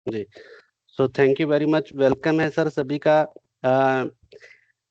Ji. So thank you very much, welcome है sir सभी का अ,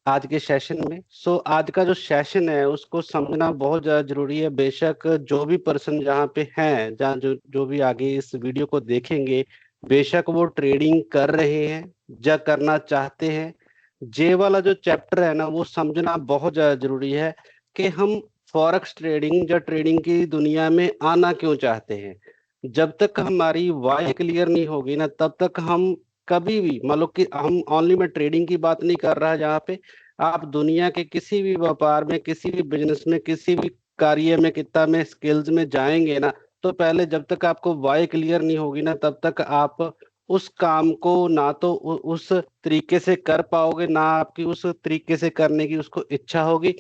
आज के सेशन में। आज का जो सेशन है उसको समझना बहुत ज़्यादा जरूरी है। बेशक जो भी पर्सन जहाँ पे हैं, जहाँ जो जो भी आगे इस वीडियो को देखेंगे, बेशक वो ट्रेडिंग कर रहे हैं या करना चाहते हैं, जे वाला जो चैप्टर है ना वो समझना बहुत ज़्यादा जरूरी है कि हम फॉरेक्स ट्रेडिंग या ट्रेडिंग की दुनिया में आना क्यों चाहते हैं। जब तक हमारी वाई क्लियर नहीं होगी ना, तब तक हम कभी भी, मान लो कि हम ओनली, मैं ट्रेडिंग की बात नहीं कर रहा, जहाँ पे आप दुनिया के किसी भी व्यापार में, किसी भी बिजनेस में, किसी भी कार्य में, कितना में, स्किल्स में जाएंगे ना, तो पहले जब तक आपको वाई क्लियर नहीं होगी ना, तब तक आप उस काम को ना तो उस तरीके से कर पाओगे, ना आपकी उस तरीके से करने की उसको इच्छा होगी,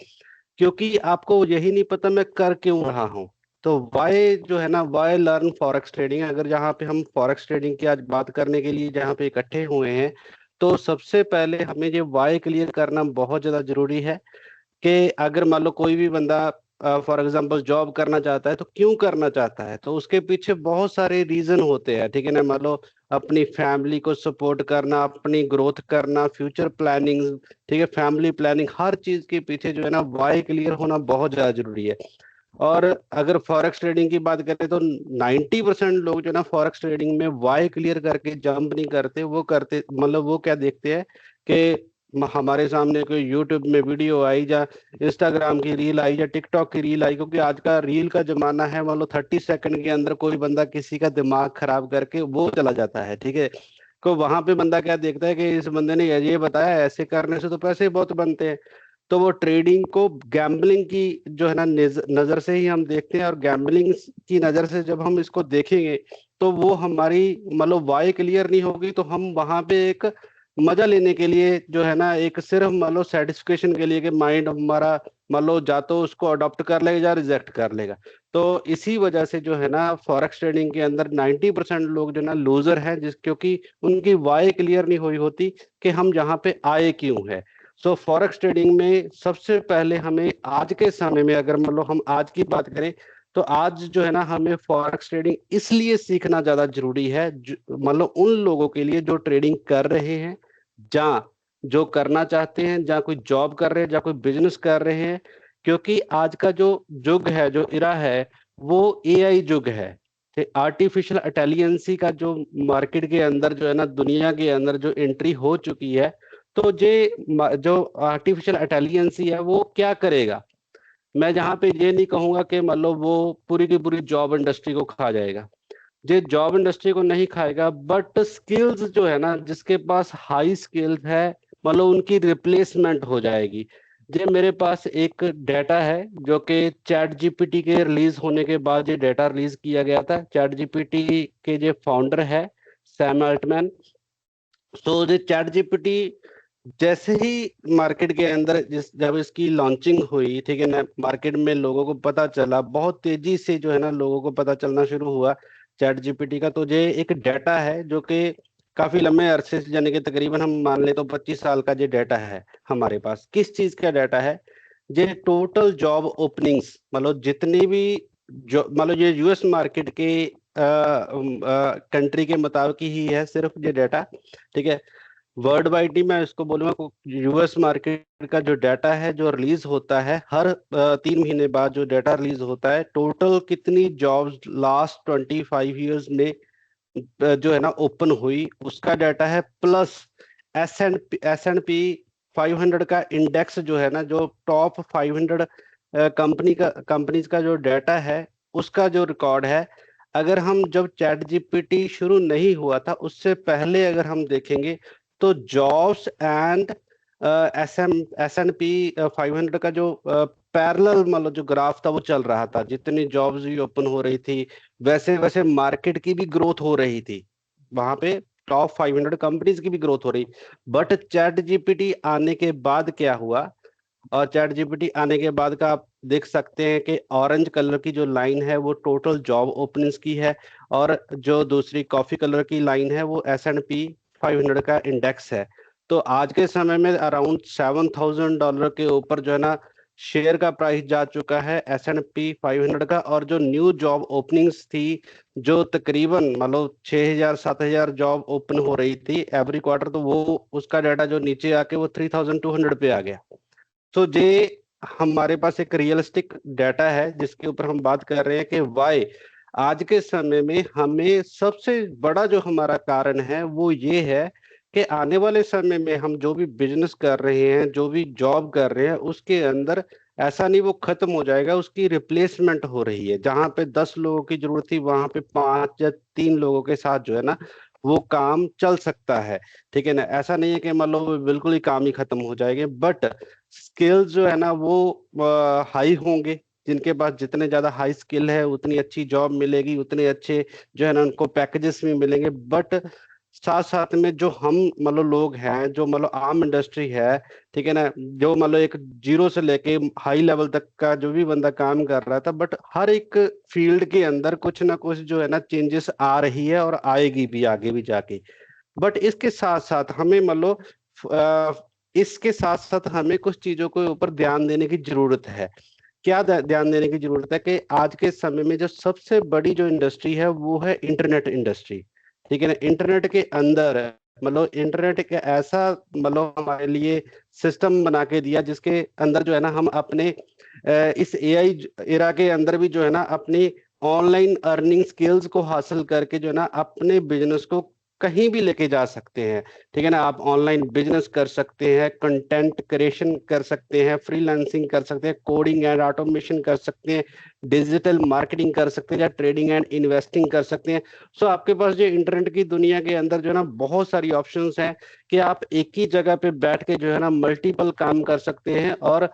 क्योंकि आपको यही नहीं पता मैं कर क्यों रहा हूँ। तो वाई जो है ना, वाई लर्न फॉरेक्स ट्रेडिंग, अगर जहाँ पे हम फॉरेक्स ट्रेडिंग की आज बात करने के लिए जहाँ पे इकट्ठे हुए हैं, तो सबसे पहले हमें ये वाई क्लियर करना बहुत ज्यादा जरूरी है कि अगर मान लो कोई भी बंदा फॉर एग्जांपल जॉब करना चाहता है, तो क्यों करना चाहता है, तो उसके पीछे बहुत सारे रीजन होते हैं, ठीक है ना। मान लो अपनी फैमिली को सपोर्ट करना, अपनी ग्रोथ करना, फ्यूचर प्लानिंग, ठीक है, फैमिली प्लानिंग, हर चीज के पीछे जो है ना वाई क्लियर होना बहुत ज्यादा जरूरी है। और अगर फॉरेक्स ट्रेडिंग की बात करें तो 90% लोग जो ना फॉरेक्स ट्रेडिंग में वाई क्लियर करके जंप नहीं करते। वो करते, मतलब वो क्या देखते हैं कि हमारे सामने कोई यूट्यूब में वीडियो आई, या इंस्टाग्राम की रील आई, या टिकटॉक की रील आई, क्योंकि आज का रील का जमाना है। मान लो 30 सेकंड के अंदर कोई बंदा किसी का दिमाग खराब करके वो चला जाता है, ठीक है। को वहां पे बंदा क्या देखता है कि इस बंदे ने ये बताया, ऐसे करने से तो पैसे बहुत बनते हैं। तो वो ट्रेडिंग को गैम्बलिंग की जो है ना नजर से ही हम देखते हैं, और गैम्बलिंग की नजर से जब हम इसको देखेंगे, तो वो हमारी, मतलब वाई क्लियर नहीं होगी, तो हम वहां पे एक मजा लेने के लिए जो है ना, एक सिर्फ मान लो सेटिस्फिकेशन के लिए कि माइंड हमारा, मान लो जा तो उसको अडॉप्ट कर लेगा या रिजेक्ट कर लेगा। तो इसी वजह से जो है ना फॉरेक्स ट्रेडिंग के अंदर 90% लोग जो ना लूजर हैं, जिस क्योंकि उनकी वाई क्लियर नहीं हुई होती कि हम जहाँ पे आए क्यों है। फॉरेक्स ट्रेडिंग में सबसे पहले हमें आज के समय में, अगर मान लो हम आज की बात करें, तो आज जो है ना हमें फॉरेक्स ट्रेडिंग इसलिए सीखना ज्यादा जरूरी है, मान लो उन लोगों के लिए जो ट्रेडिंग कर रहे हैं, जहाँ जो करना चाहते हैं, जहाँ कोई जॉब कर रहे हैं, जहाँ कोई बिजनेस कर रहे हैं। क्योंकि आज का जो युग है, जो इरा है, वो एआई युग है। आर्टिफिशियल इंटेलिजेंसी का जो मार्केट के अंदर जो है ना, दुनिया के अंदर जो एंट्री हो चुकी है, तो जो आर्टिफिशियल इंटेलिजेंसी है वो क्या करेगा। मैं जहाँ पे ये नहीं कहूंगा कि मतलब वो पूरी की पूरी जॉब इंडस्ट्री को खा जाएगा। ये जॉब इंडस्ट्री को नहीं खाएगा, बट स्किल्स जो है ना, जिसके पास हाई स्किल्स है, मतलब उनकी रिप्लेसमेंट हो जाएगी। ये मेरे पास एक डेटा है जो कि चैट जीपीटी के रिलीज होने के बाद ये डेटा रिलीज किया गया था। चैट जीपीटी के जो फाउंडर है, सैम अल्टमैन। ये चैट जीपीटी जैसे ही मार्केट के अंदर, जब इसकी लॉन्चिंग हुई, ठीक है ना, मार्केट में लोगों को पता चला, बहुत तेजी से जो है ना लोगों को पता चलना शुरू हुआ चैट जीपीटी का। तो ये एक डाटा है जो कि काफी लंबे अरसे से, यानी कि तकरीबन हम मान ले तो 25 साल का ये डाटा है हमारे पास। किस चीज का डाटा है? ये टोटल जॉब ओपनिंग्स, मतलब जितनी भी जो, मतलब ये यूएस मार्केट के कंट्री के मुताबिक ही है सिर्फ ये डाटा, ठीक है। वर्ल्ड वाइड ही मैं इसको बोलूंगा, यूएस मार्केट का जो डाटा है जो रिलीज होता है हर 3 महीने बाद, जो डाटा रिलीज होता है, टोटल कितनी जॉब्स लास्ट 25 ईयर्स में जो है ना ओपन हुई, उसका डाटा है। प्लस एस एंड पी 500 का इंडेक्स जो है ना, जो टॉप 500 कंपनीज का जो डाटा है, उसका जो रिकॉर्ड है। अगर हम, जब चैट जीपीटी शुरू नहीं हुआ था उससे पहले अगर हम देखेंगे, तो jobs and S and P 500 का जो पैरेलल, मतलब जो ग्राफ था वो चल रहा था। जितनी जॉब्स भी ओपन हो रही थी, वैसे वैसे मार्केट की भी ग्रोथ हो रही थी वहां पे, टॉप 500 कंपनीज की भी ग्रोथ हो रही। बट चैट जीपीटी आने के बाद क्या हुआ, और चैट जीपीटी आने के बाद का आप देख सकते हैं कि ऑरेंज कलर की जो लाइन है वो टोटल जॉब ओपनिंग्स की है, और जो दूसरी कॉफी कलर की लाइन है वो एस एंड पी 500 का इंडेक्स है। तो आज के समय में अराउंड $7,000 के ऊपर जो है ना शेयर का प्राइस जा चुका है S&P 500 का, और जो न्यू जॉब ओपनिंग्स थी जो तकरीबन मतलब 6,000 7,000 जॉब ओपन हो रही थी एवरी क्वार्टर, तो वो उसका डाटा जो नीचे आके वो 3,200 पे आ गया। तो ये हमारे पास एक रियलिस्टिक डाटा है जिसके ऊपर हम बात कर रहे हैं कि वाई आज के समय में हमें सबसे बड़ा जो हमारा कारण है वो ये है कि आने वाले समय में हम जो भी बिजनेस कर रहे हैं, जो भी जॉब कर रहे हैं, उसके अंदर ऐसा नहीं वो खत्म हो जाएगा, उसकी रिप्लेसमेंट हो रही है। जहां पे 10 लोगों की जरूरत थी वहां पे 5 या 3 लोगों के साथ जो है ना वो काम चल सकता है। ठीक है ना, ऐसा नहीं है कि मान लो बिल्कुल ही काम ही खत्म हो जाएंगे, बट स्किल्स जो है ना वो हाई होंगे। जिनके पास जितने ज्यादा हाई स्किल है उतनी अच्छी जॉब मिलेगी, उतने अच्छे जो है ना उनको पैकेजेस भी मिलेंगे। बट साथ साथ में जो हम मतलब लोग हैं, जो मतलब आम इंडस्ट्री है, ठीक है ना, जो मतलब एक जीरो से लेके हाई लेवल तक का जो भी बंदा काम कर रहा था, बट हर एक फील्ड के अंदर कुछ ना कुछ जो है ना चेंजेस आ रही है और आएगी भी आगे भी जाके। बट इसके साथ साथ हमें मतलब इसके साथ साथ हमें कुछ चीजों के ऊपर ध्यान देने की जरूरत है। क्या ध्यान देने की जरूरत है कि आज के समय में जो सबसे बड़ी जो इंडस्ट्री है वो है इंटरनेट इंडस्ट्री। ठीक है ना, इंटरनेट के अंदर मतलब इंटरनेट एक ऐसा मतलब हमारे लिए सिस्टम बना के दिया जिसके अंदर जो है ना हम अपने इस एआई एरा के अंदर भी जो है ना अपनी ऑनलाइन अर्निंग स्किल्स को हासिल करके जो है ना अपने बिजनेस को कहीं भी लेके जा सकते हैं। ठीक है ना, आप ऑनलाइन बिजनेस कर सकते हैं, कंटेंट क्रिएशन कर सकते हैं, फ्रीलांसिंग कर सकते हैं, कोडिंग एंड ऑटोमेशन कर सकते हैं, डिजिटल मार्केटिंग कर सकते हैं, या ट्रेडिंग एंड इन्वेस्टिंग कर सकते हैं। सो आपके पास जो इंटरनेट की दुनिया के अंदर जो है ना बहुत सारी ऑप्शंस हैं कि आप एक ही जगह पे बैठ के जो है ना मल्टीपल काम कर सकते हैं। और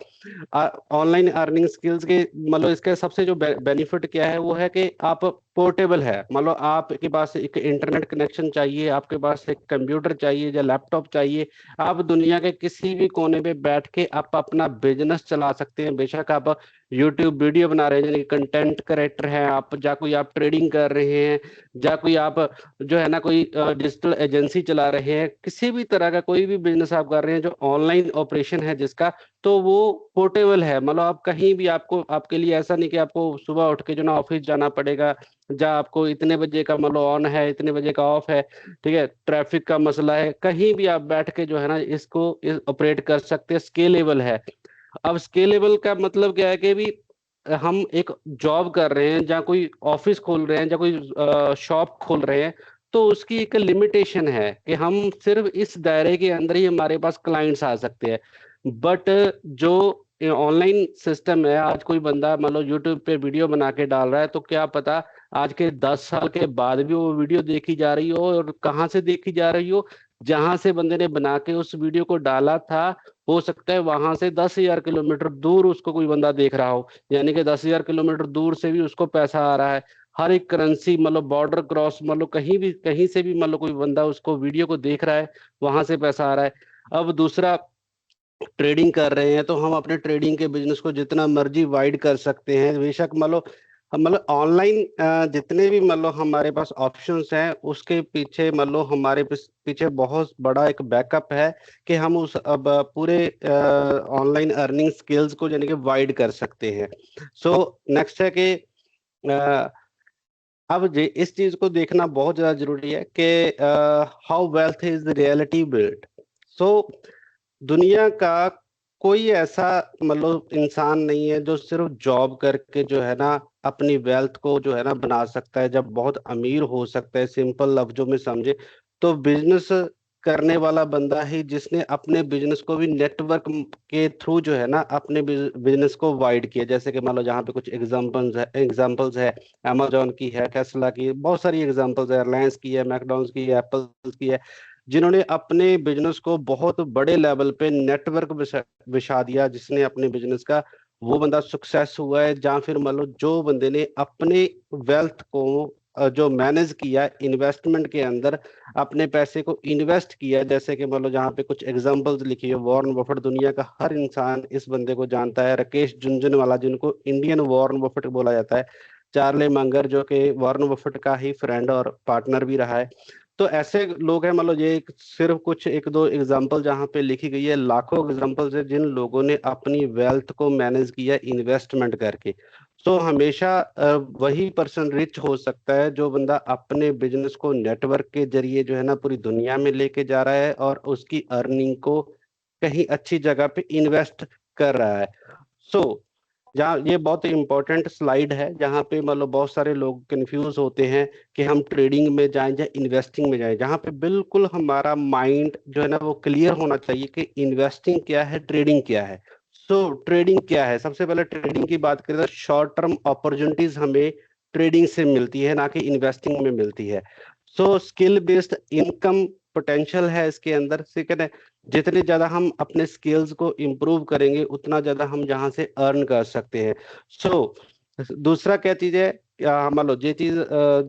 ऑनलाइन अर्निंग स्किल्स के मतलब इसका सबसे जो बेनिफिट क्या है वो है कि आप पोर्टेबल है। मतलब आपके पास एक इंटरनेट कनेक्शन चाहिए, आपके पास एक कंप्यूटर चाहिए या लैपटॉप चाहिए, आप दुनिया के किसी भी कोने पे बैठ के आप अपना बिजनेस चला सकते हैं। बेशक आप यूट्यूब वीडियो बना रहे हैं, यानी कंटेंट क्रिएटर हैं आप, या कोई आप ट्रेडिंग कर रहे हैं, या कोई आप जो है ना कोई डिजिटल एजेंसी चला रहे हैं, किसी भी तरह का कोई भी बिजनेस आप कर रहे हैं जो ऑनलाइन ऑपरेशन है जिसका, तो वो पोर्टेबल है। मतलब आप कहीं भी, आपको आपके लिए ऐसा नहीं कि आपको सुबह उठ के जो ना ऑफिस जाना पड़ेगा, या आपको इतने बजे का मतलब ऑन है इतने बजे का ऑफ है, ठीक है, ट्रैफिक का मसला है, कहीं भी आप बैठ के जो है ना इसको ऑपरेट कर सकते हैं। स्केलेबल है। अब स्केलेबल का मतलब क्या है कि भी हम एक जॉब कर रहे हैं, या कोई ऑफिस खोल रहे हैं, या कोई शॉप खोल रहे हैं, तो उसकी एक लिमिटेशन है कि हम सिर्फ इस दायरे के अंदर ही हमारे पास क्लाइंट्स आ सकते हैं। बट जो ऑनलाइन सिस्टम है, आज कोई बंदा मतलब यूट्यूब पे वीडियो बना के डाल रहा है, तो क्या पता आज के 10 साल के बाद भी वो वीडियो देखी जा रही हो, और कहाँ से देखी जा रही हो, जहां से बंदे ने बना के उस वीडियो को डाला था, हो सकता है वहां से 10,000 किलोमीटर दूर उसको कोई बंदा देख रहा हो। यानी कि 10,000 किलोमीटर दूर से भी उसको पैसा आ रहा है। हर एक करेंसी मतलब बॉर्डर क्रॉस मतलब कहीं भी कहीं से भी मतलब कोई बंदा उसको वीडियो को देख रहा है, वहां से पैसा आ रहा है। अब दूसरा, ट्रेडिंग कर रहे हैं तो हम अपने ट्रेडिंग के बिजनेस को जितना मर्जी वाइड कर सकते हैं। बेशक मतलब हम मतलब ऑनलाइन जितने भी मतलब हमारे पास ऑप्शंस हैं उसके पीछे मतलब हमारे पीछे बहुत बड़ा एक बैकअप है कि हम उस अब पूरे ऑनलाइन अर्निंग स्किल्स को यानी कि वाइड कर सकते हैं। सो नेक्स्ट है कि अ, अब इस चीज को देखना बहुत ज्यादा जरूरी है कि how wealth is reality built. So दुनिया का कोई ऐसा मतलब इंसान नहीं है जो सिर्फ जॉब करके जो है ना अपनी वेल्थ को जो है ना बना सकता है, जब बहुत अमीर हो सकता है। सिंपल लफ्जों में समझे तो बिजनेस करने वाला बंदा ही जिसने अपने बिजनेस को भी नेटवर्क के थ्रू जो है ना अपने बिजनेस को वाइड किया। जैसे कि मान लो जहाँ पे कुछ एग्जांपल्स है amazon की है, टेस्ला की है, बहुत सारी एग्जांपल्स है, एयरलाइंस की है, मैकडॉनल्ड्स की है, एप्पल की है, जिन्होंने अपने बिजनेस को बहुत बड़े लेवल पे नेटवर्क बिछा दिया। जिसने अपने बिजनेस का वो बंदा सक्सेस हुआ है। जहाँ फिर मतलब जो बंदे ने अपने वेल्थ को जो मैनेज किया इन्वेस्टमेंट के अंदर, अपने पैसे को इन्वेस्ट किया। जैसे कि मतलब जहाँ पे कुछ एग्जांपल्स लिखी है, वॉरेन बफेट, दुनिया का हर इंसान इस बंदे को जानता है। राकेश झुनझुनवाला जिनको इंडियन वॉरेन बफेट बोला जाता है, चार्ले मंगर जो कि वॉरेन बफेट का ही फ्रेंड और पार्टनर भी रहा है। तो ऐसे लोग हैं, मतलब ये सिर्फ कुछ एक दो एग्जांपल जहां पे लिखी गई है, लाखों एग्जांपल्स है जिन लोगों ने अपनी वेल्थ को मैनेज किया इन्वेस्टमेंट करके। सो हमेशा वही पर्सन रिच हो सकता है जो बंदा अपने बिजनेस को नेटवर्क के जरिए जो है ना पूरी दुनिया में लेके जा रहा है और उसकी अर्निंग को कहीं अच्छी जगह पे इन्वेस्ट कर रहा है। सो जहाँ ये बहुत इंपॉर्टेंट स्लाइड है जहाँ पे मतलब बहुत सारे लोग कंफ्यूज होते हैं कि हम ट्रेडिंग में जाएं या इन्वेस्टिंग में जाएं, जहाँ पे बिल्कुल हमारा माइंड जो है ना वो क्लियर होना चाहिए कि इन्वेस्टिंग क्या है, ट्रेडिंग क्या है। सो ट्रेडिंग क्या है, सबसे पहले ट्रेडिंग की बात करें तो शॉर्ट टर्म अपॉर्चुनिटीज हमें ट्रेडिंग से मिलती है, ना कि इन्वेस्टिंग में मिलती है। So skill based income potential है इसके अंदर, ठीक है। जितने ज्यादा हम अपने स्किल्स को इम्प्रूव करेंगे उतना ज्यादा हम जहां से अर्न कर सकते हैं। सो दूसरा क्या चीज है, मान लो ये चीज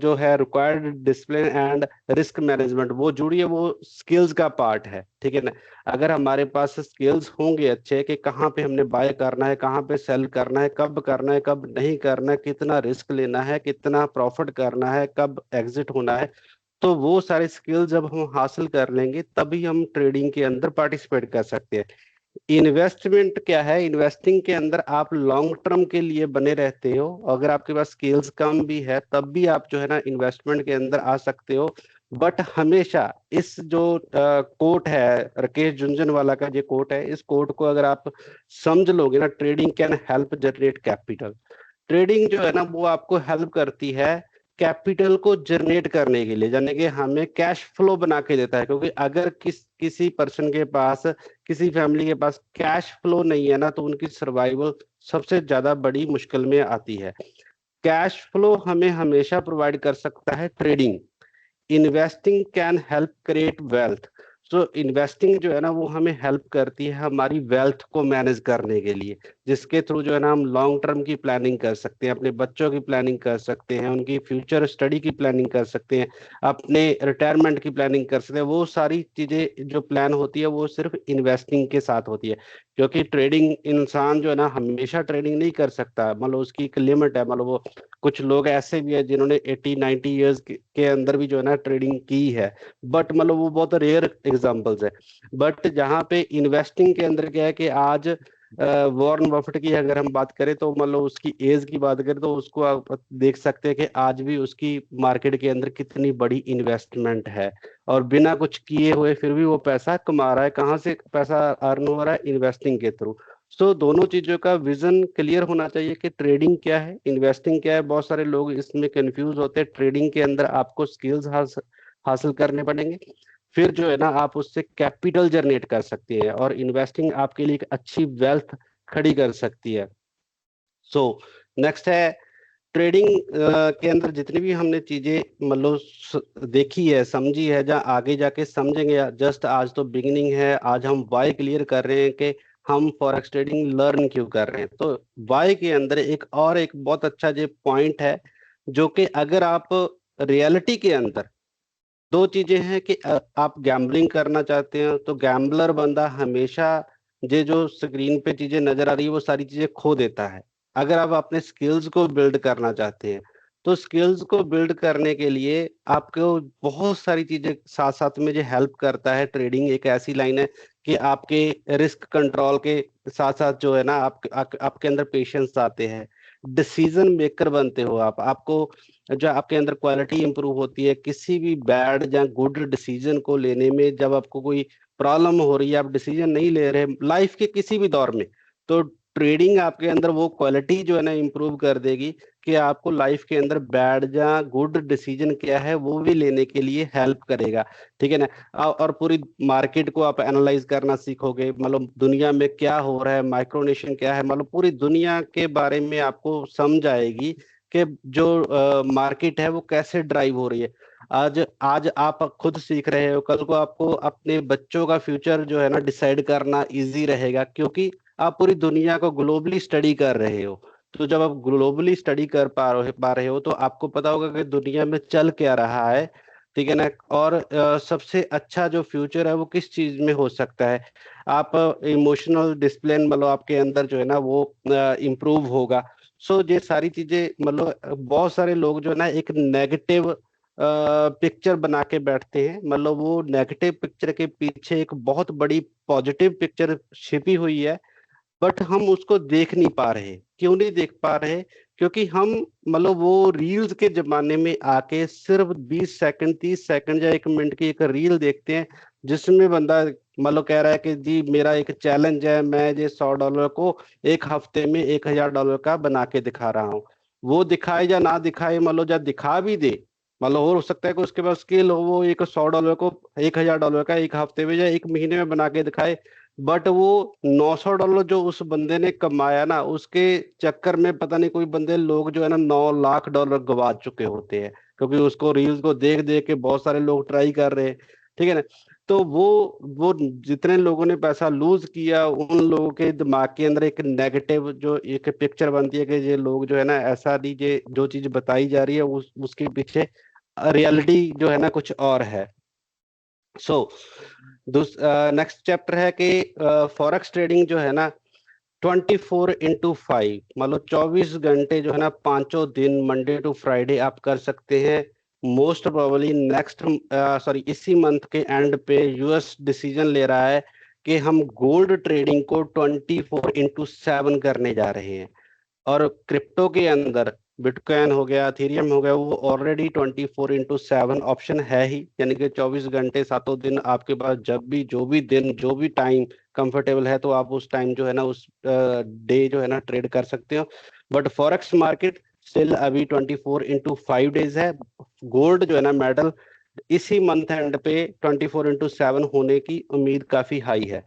जो है required discipline and risk management वो जुड़ी है, वो स्किल्स का पार्ट है, ठीक है ना। अगर हमारे पास स्किल्स होंगे अच्छे कि कहाँ पे हमने बाय करना है, कहाँ पे सेल करना है, कब करना है, कब नहीं करना है, कितना रिस्क लेना है, कितना प्रॉफिट करना है, कब एग्जिट होना है, तो वो सारे स्किल जब हम हासिल कर लेंगे तभी हम ट्रेडिंग के अंदर पार्टिसिपेट कर सकते हैं। इन्वेस्टमेंट क्या है, इन्वेस्टिंग के अंदर आप लॉन्ग टर्म के लिए बने रहते हो, अगर आपके पास स्किल्स कम भी है तब भी आप जो है ना इन्वेस्टमेंट के अंदर आ सकते हो। बट हमेशा इस जो कोट है, राकेश झुनझुनवाला का जो कोट है, इस कोट को अगर आप समझ लोगे ना, trading can help generate capital. Trading जो है ना वो आपको हेल्प करती है कैपिटल को जनरेट करने के लिए, यानी कि हमें कैश फ्लो बना के देता है। क्योंकि अगर किसी पर्सन के पास, किसी फैमिली के पास कैश फ्लो नहीं है ना, तो उनकी सर्वाइवल सबसे ज्यादा बड़ी मुश्किल में आती है। कैश फ्लो हमें हमेशा प्रोवाइड कर सकता है trading. Investing can help create wealth. So investing जो है ना वो हमें हेल्प करती है हमारी वेल्थ को मैनेज करने के लिए, जिसके थ्रू जो है ना हम लॉन्ग टर्म की प्लानिंग कर सकते हैं, अपने बच्चों की प्लानिंग कर सकते हैं, उनकी फ्यूचर स्टडी की प्लानिंग कर सकते हैं, अपने रिटायरमेंट की प्लानिंग कर सकते हैं। वो सारी चीजें जो प्लान होती है वो सिर्फ इन्वेस्टिंग के साथ होती है। क्योंकि ट्रेडिंग इंसान जो है ना हमेशा ट्रेडिंग नहीं कर सकता, मतलब उसकी एक लिमिट है। मतलब वो कुछ लोग ऐसे भी है जिन्होंने 80-90 ईयर्स के अंदर भी जो है ना ट्रेडिंग की है, बट मतलब वो बहुत रेयर एग्जांपल्स है। बट जहाँ पे इन्वेस्टिंग के अंदर क्या है कि आज वॉरेन बफेट की अगर हम बात करें तो मतलब उसकी एज की बात करें तो उसको आप देख सकते हैं कि आज भी उसकी मार्केट के अंदर कितनी बड़ी इन्वेस्टमेंट है, और बिना कुछ किए हुए फिर भी वो पैसा कमा रहा है। कहाँ से पैसा अर्न हो रहा है? इन्वेस्टिंग के थ्रू। सो दोनों चीजों का विजन क्लियर होना चाहिए कि ट्रेडिंग क्या है, इन्वेस्टिंग क्या है। बहुत सारे लोग इसमें कंफ्यूज होते हैं। ट्रेडिंग के अंदर आपको स्किल्स हासिल करने पड़ेंगे, फिर जो है ना आप उससे कैपिटल जनरेट कर सकती है, और इन्वेस्टिंग आपके लिए एक अच्छी वेल्थ खड़ी कर सकती है। सो नेक्स्ट है ट्रेडिंग के अंदर जितनी भी हमने चीजें मतलब देखी है, समझी है, जहाँ आगे जाके समझेंगे। जस्ट आज तो बिगिनिंग है, आज हम वाई क्लियर कर रहे हैं कि हम फॉरेक्स ट्रेडिंग लर्न क्यों कर रहे हैं। तो वाई के अंदर एक बहुत अच्छा जो पॉइंट है, जो कि अगर आप रियलिटी के अंदर दो चीजें हैं कि आप गैम्बलिंग करना चाहते हैं तो गैम्बलर बंदा हमेशा ये जो स्क्रीन पे चीजें नजर आ रही है वो सारी चीजें खो देता है। अगर आप अपने स्किल्स को बिल्ड करना चाहते हैं तो स्किल्स को बिल्ड करने के लिए आपको बहुत सारी चीजें साथ साथ में जो हेल्प करता है। ट्रेडिंग एक ऐसी लाइन है कि आपके रिस्क कंट्रोल के साथ साथ जो है ना आपके अंदर पेशेंस आते हैं, डिसीजन मेकर बनते हो आप। आपको जो आपके अंदर क्वालिटी इंप्रूव होती है किसी भी बैड या गुड डिसीजन को लेने में। जब आपको कोई प्रॉब्लम हो रही है, आप डिसीजन नहीं ले रहे लाइफ के किसी भी दौर में, तो ट्रेडिंग आपके अंदर वो क्वालिटी जो है ना इंप्रूव कर देगी कि आपको लाइफ के अंदर बैड या गुड डिसीजन क्या है वो भी लेने के लिए हेल्प करेगा, ठीक है ना। और पूरी मार्केट को आप एनालाइज करना सीखोगे, मतलब दुनिया में क्या हो रहा है, माइक्रोनेशन क्या है, मतलब पूरी दुनिया के बारे में आपको समझ आएगी कि जो मार्केट है वो कैसे ड्राइव हो रही है। आज आज आप खुद सीख रहे हो, कल को आपको अपने बच्चों का फ्यूचर जो है ना डिसाइड करना इजी रहेगा, क्योंकि आप पूरी दुनिया को ग्लोबली स्टडी कर रहे हो। तो जब आप ग्लोबली स्टडी कर पा रहे हो तो आपको पता होगा कि दुनिया में चल क्या रहा है, ठीक है ना। और सबसे अच्छा जो फ्यूचर है वो किस चीज में हो सकता है। आप इमोशनल डिसिप्लिन मतलब आपके अंदर जो है ना वो इम्प्रूव होगा। सो ये सारी चीजें मतलब बहुत सारे लोग जो है ना एक नेगेटिव पिक्चर बना के बैठते हैं, मतलब वो नेगेटिव पिक्चर के पीछे एक बहुत बड़ी पॉजिटिव पिक्चर छिपी हुई है, बट हम उसको देख नहीं पा रहे। क्यों नहीं देख पा रहे? क्योंकि हम मतलब वो रील्स के जमाने में आके सिर्फ 20 सेकंड 30 सेकंड या 1 मिनट की एक रील देखते हैं, जिसमें बंदा मतलब कह रहा है कि जी मेरा एक चैलेंज है, मैं ये $100 को एक हफ्ते में $1000 का बना के दिखा रहा हूँ। वो दिखाए या ना दिखाए, मतलब जब दिखा भी दे, मतलब हो सकता है कि उसके पास स्किल हो, वो एक $100 को $1000 का एक हफ्ते में या एक महीने में बना के दिखाए, बट वो $900 जो उस बंदे ने कमाया ना, उसके चक्कर में पता नहीं कोई बंदे लोग जो है ना $9 लाख गवा चुके होते हैं, क्योंकि उसको रील्स को देख देख के बहुत सारे लोग ट्राई कर रहे हैं। ठीक है ना? तो वो जितने लोगों ने पैसा लूज किया, उन लोगों के दिमाग के अंदर एक नेगेटिव जो एक पिक्चर बनती है कि ये लोग जो है ना, ऐसा नहीं, ये जो चीज बताई जा रही है उसके पीछे रियलिटी जो है ना कुछ और है। सो नेक्स्ट चैप्टर है कि फॉरेक्स ट्रेडिंग जो है ना 24x5, मतलब 24 घंटे जो है ना, पांचों दिन, मंडे टू फ्राइडे आप कर सकते हैं। मोस्ट प्रोबेबली नेक्स्ट सॉरी इसी मंथ के एंड पे यूएस डिसीजन ले रहा है कि हम गोल्ड ट्रेडिंग को 24x7 करने जा रहे हैं। और क्रिप्टो के अंदर बिटकॉइन हो गया, इथेरियम हो गया, वो ऑलरेडी 24x7 ऑप्शन है ही, यानी कि 24 घंटे सातों दिन आपके पास जब भी, जो भी दिन, जो भी टाइम कंफर्टेबल है, तो आप उस टाइम जो है ना, उस डे जो है ना ट्रेड कर सकते हो। बट फॉरेक्स मार्केट स्टिल अभी 24x5 डेज है। गोल्ड जो है ना मेटल इसी मंथ एंड पे 24x7 होने की उम्मीद काफी हाई है।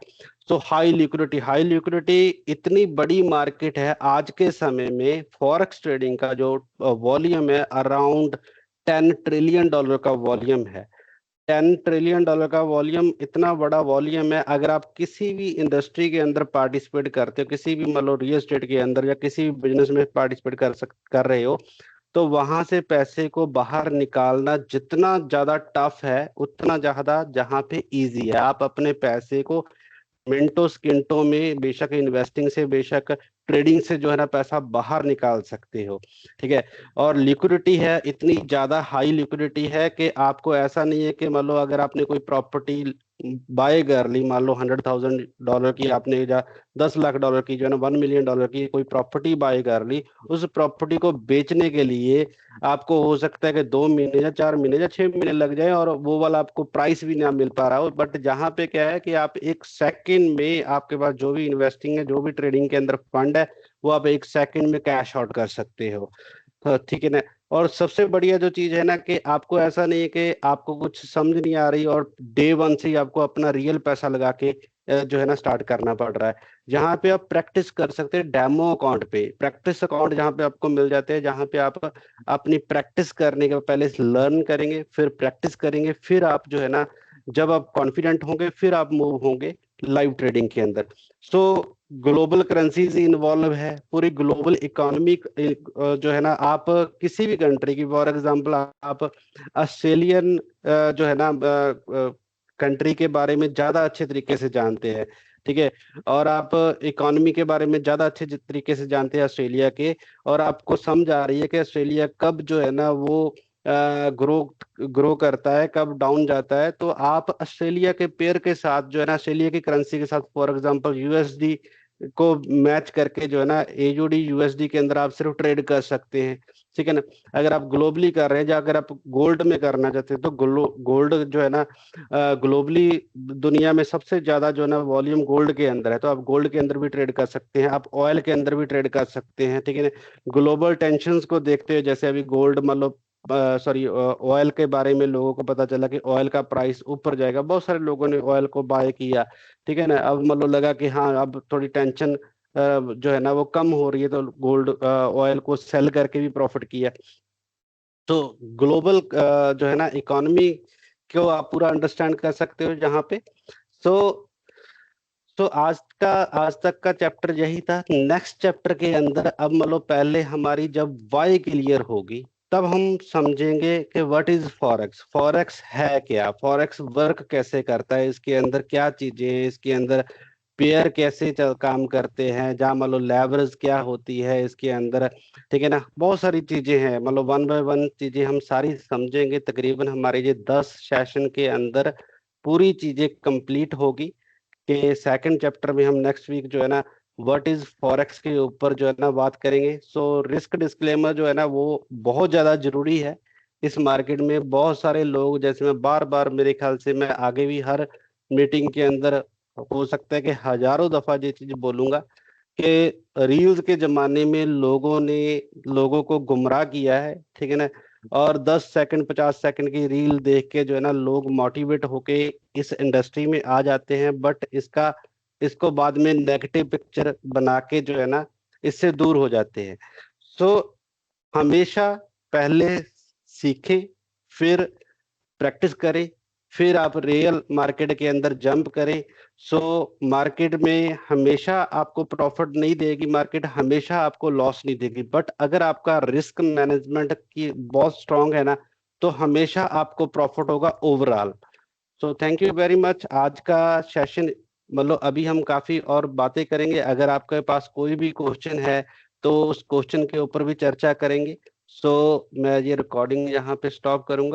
सो हाई लिक्विडिटी, हाई लिक्विडिटी, इतनी बड़ी मार्केट है आज के समय में। फॉरेक्स ट्रेडिंग का जो वॉल्यूम है अराउंड $10 ट्रिलियन का वॉल्यूम है। $10 ट्रिलियन का वॉल्यूम, इतना बड़ा वॉल्यूम है। अगर आप किसी भी इंडस्ट्री के अंदर पार्टिसिपेट करते हो, किसी भी मतलब रियल एस्टेट के अंदर या किसी भी बिजनेस में पार्टिसिपेट कर रहे हो, तो वहां से पैसे को बाहर निकालना जितना ज्यादा टफ है, उतना ज्यादा जहां पे इजी है। आप अपने पैसे को मिनटों सेकंडों में, बेशक इन्वेस्टिंग से, बेशक ट्रेडिंग से जो है ना, पैसा बाहर निकाल सकते हो। ठीक है? और लिक्विडिटी है, इतनी ज्यादा हाई लिक्विडिटी है कि आपको ऐसा नहीं है कि मान लो अगर आपने कोई प्रॉपर्टी बाय कर ली, मान लो $100,000 की आपने, या $10 लाख की जो है ना, $1 मिलियन की कोई प्रॉपर्टी बाय कर ली, उस प्रॉपर्टी को बेचने के लिए आपको हो सकता है कि 2 महीने या 4 महीने या 6 महीने लग जाए, और वो वाला आपको प्राइस भी ना मिल पा रहा हो। बट जहां पे क्या है कि आप 1 सेकंड में, आपके पास जो भी इन्वेस्टिंग है, जो भी ट्रेडिंग के अंदर फंड है, वो आप 1 सेकंड में कैश आउट कर सकते हो। हाँ, ठीक है ना? और सबसे बढ़िया जो चीज है ना, कि आपको ऐसा नहीं है कि आपको कुछ समझ नहीं आ रही और डे वन से ही आपको अपना रियल पैसा लगा के जो है ना स्टार्ट करना पड़ रहा है। जहाँ पे आप प्रैक्टिस कर सकते हैं, डेमो अकाउंट पे, प्रैक्टिस अकाउंट जहाँ पे आपको मिल जाते हैं, जहाँ पे आप अपनी प्रैक्टिस करने के पहले लर्न करेंगे, फिर प्रैक्टिस करेंगे, फिर आप जो है ना, जब आप कॉन्फिडेंट होंगे, फिर आप मूव होंगे लाइव ट्रेडिंग के अंदर। सो ग्लोबल करेंसीज इन्वॉल्व है, पूरी ग्लोबल इकोनॉमी जो है ना, आप किसी भी कंट्री की, फॉर एग्जांपल आप ऑस्ट्रेलियन जो है ना कंट्री के बारे में ज्यादा अच्छे तरीके से जानते हैं। ठीक है? और आप इकोनॉमी के बारे में ज्यादा अच्छे तरीके से जानते हैं ऑस्ट्रेलिया के, और आपको समझ आ रही है कि ऑस्ट्रेलिया कब जो है ना वो ग्रो ग्रो करता है, कब डाउन जाता है, तो आप ऑस्ट्रेलिया के पेयर के साथ जो है ना, ऑस्ट्रेलिया की करेंसी के साथ, फॉर एग्जांपल यूएसडी को मैच करके जो है ना, एयूडी यूएसडी के अंदर आप सिर्फ ट्रेड कर सकते हैं। ठीक है ना? अगर आप ग्लोबली कर रहे हैं, या अगर आप गोल्ड में करना चाहते हैं, तो गोल्ड जो है ना, ग्लोबली दुनिया में सबसे ज्यादा जो है ना वॉल्यूम गोल्ड के अंदर है, तो आप गोल्ड के अंदर भी ट्रेड कर सकते हैं, आप ऑयल के अंदर भी ट्रेड कर सकते हैं। ठीक है ना? ग्लोबल टेंशंस को देखते हुए, जैसे अभी गोल्ड मतलब सॉरी ऑयल के बारे में लोगों को पता चला कि ऑयल का प्राइस ऊपर जाएगा, बहुत सारे लोगों ने ऑयल को बाय किया। ठीक है ना? अब मतलब लगा कि हाँ, अब थोड़ी टेंशन जो है ना वो कम हो रही है, तो गोल्ड ऑयल को सेल करके भी प्रॉफिट किया। तो ग्लोबल जो है ना इकोनॉमी को आप पूरा अंडरस्टैंड कर सकते हो जहाँ पे। सो तो आज तक का चैप्टर यही था। नेक्स्ट चैप्टर के अंदर अब मतलब पहले हमारी जब वाई क्लियर होगी, तब हम समझेंगे कि व्हाट इज फॉरेक्स, फॉरेक्स है क्या, फॉरेक्स वर्क कैसे करता है, इसके अंदर क्या चीजें हैं, इसके अंदर पेयर कैसे काम करते हैं, जहाँ मान लो लेवरेज क्या होती है इसके अंदर, ठीक है ना। बहुत सारी चीजें हैं, मतलब वन बाय वन चीजें हम सारी समझेंगे। तकरीबन हमारे ये 10 सेशन के अंदर पूरी चीजें कंप्लीट होगी। कि सेकंड चैप्टर में हम नेक्स्ट वीक जो है ना व्हाट इज फॉरेक्स के ऊपर जो है ना बात करेंगे। सो रिस्क डिस्क्लेमर जो है ना वो बहुत ज्यादा जरूरी है। इस मार्केट में बहुत सारे लोग, जैसे मैं बार बार, मेरे ख्याल से मैं आगे भी हर मीटिंग के अंदर हो सकता है कि हजारों दफा ये चीज बोलूंगा कि रील्स के जमाने में लोगों को गुमराह किया है, ठीक है ना। और 10 सेकंड 50 सेकंड की रील देख के जो है ना लोग मोटिवेट होके इस इंडस्ट्री में आ जाते हैं, बट इसको बाद में नेगेटिव पिक्चर बना के जो है ना इससे दूर हो जाते हैं। सो हमेशा पहले सीखें, फिर प्रैक्टिस करें, फिर आप रियल मार्केट के अंदर जंप करें। सो मार्केट में हमेशा आपको प्रॉफिट नहीं देगी, मार्केट हमेशा आपको लॉस नहीं देगी, बट अगर आपका रिस्क मैनेजमेंट की बहुत स्ट्रांग है ना तो हमेशा आपको प्रॉफिट होगा overall. So thank you very much. आज का सेशन, मतलब अभी हम काफी और बातें करेंगे, अगर आपके पास कोई भी क्वेश्चन है तो उस क्वेश्चन के ऊपर भी चर्चा करेंगे। सो मैं ये रिकॉर्डिंग यहाँ पे स्टॉप करूंगा।